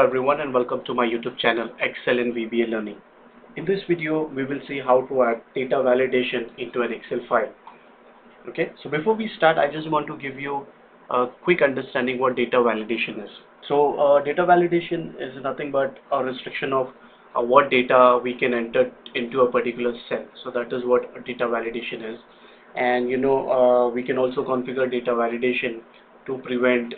everyone and welcome to my YouTube channel Excel in VBA Learning. In this video we will see how to add data validation into an Excel file. Okay, so before we start I just want to give you a quick understanding what data validation is. So data validation is nothing but a restriction of what data we can enter into a particular cell. So that is what data validation is. And we can also configure data validation to prevent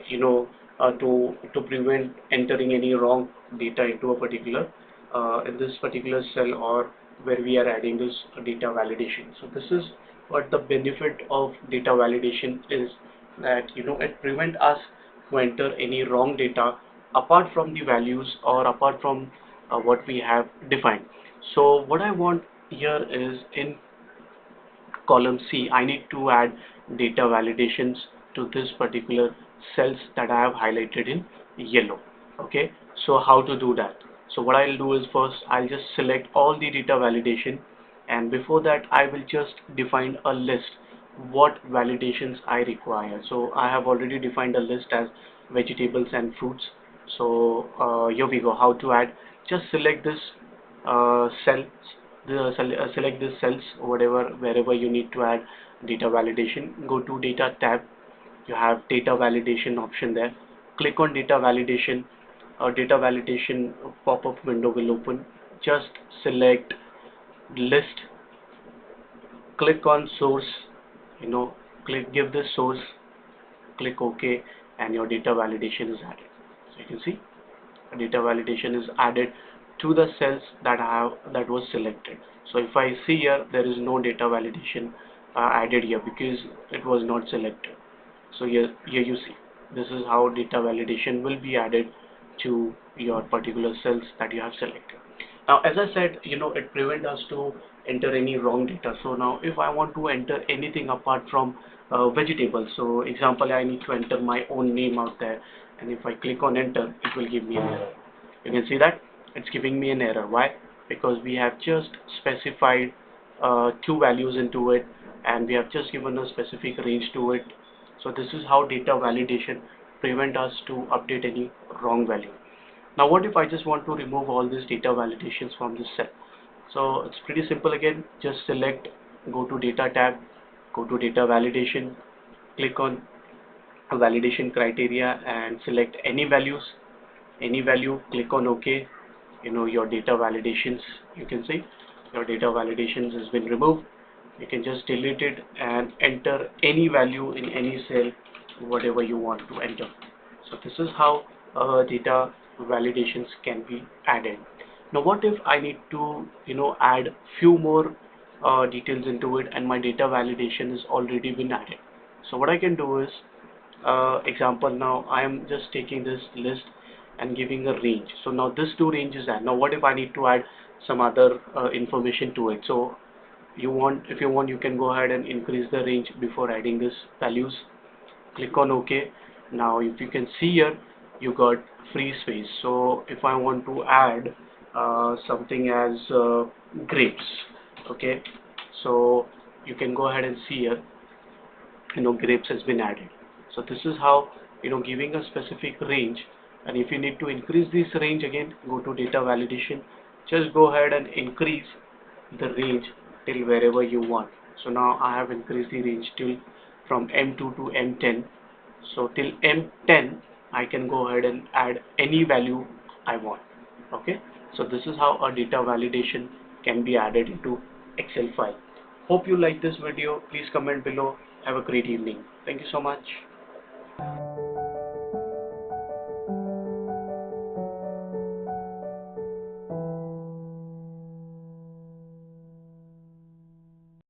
to prevent entering any wrong data into a particular in this particular cell or where we are adding this data validation. So this is what the benefit of data validation is, that it prevent us to enter any wrong data apart from the values or apart from what we have defined. So what I want here is, in column C, I need to add data validations to this particular cells that I have highlighted in yellow. Okay, so how to do that? So what I'll do is, first I'll just select all the data validation, and before that I will just define a list what validations I require. So I have already defined a list as vegetables and fruits. So here we go, how to add. Just select this cells, select this cells, wherever you need to add data validation. Go to data tab, you have data validation option there. Click on data validation. A data validation pop-up window will open. Just select list, click on source, give this source, click OK, and your data validation is added. So you can see data validation is added to the cells that was selected. So if I see here, there is no data validation added here because it was not selected. So here you see, this is how data validation will be added to your particular cells that you have selected. Now, as I said, it prevents us to enter any wrong data. So now if I want to enter anything apart from vegetables, so example, I need to enter my own name out there, and if I click on enter, it will give me an error. You can see that it's giving me an error. Why? Because we have just specified two values into it, and we have just given a specific range to it. So this is how data validation prevent us to update any wrong value. Now what if I just want to remove all these data validations from this cell? So it's pretty simple again. Just select, go to data tab, go to data validation, click on validation criteria and select any values, any value, click on OK. Your data validations, you can see your data validations has been removed. You can just delete it and enter any value in any cell, whatever you want to enter. So this is how data validations can be added. Now what if I need to add few more details into it, and my data validation has already been added? So what I can do is, example, now I am just taking this list and giving a range. So now this two ranges are. Now what if I need to add some other information to it? So if you want, you can go ahead and increase the range before adding this values. Click on OK. Now if you can see here, you got free space. So if I want to add something as grapes, okay, so you can go ahead and see here, grapes has been added. So this is how, giving a specific range. And if you need to increase this range, again go to data validation, just go ahead and increase the range till wherever you want. So now I have increased the range till from M2 to M10. So till M10 I can go ahead and add any value I want. Okay, so this is how a data validation can be added into Excel file. Hope you like this video. Please comment below. Have a great evening. Thank you so much.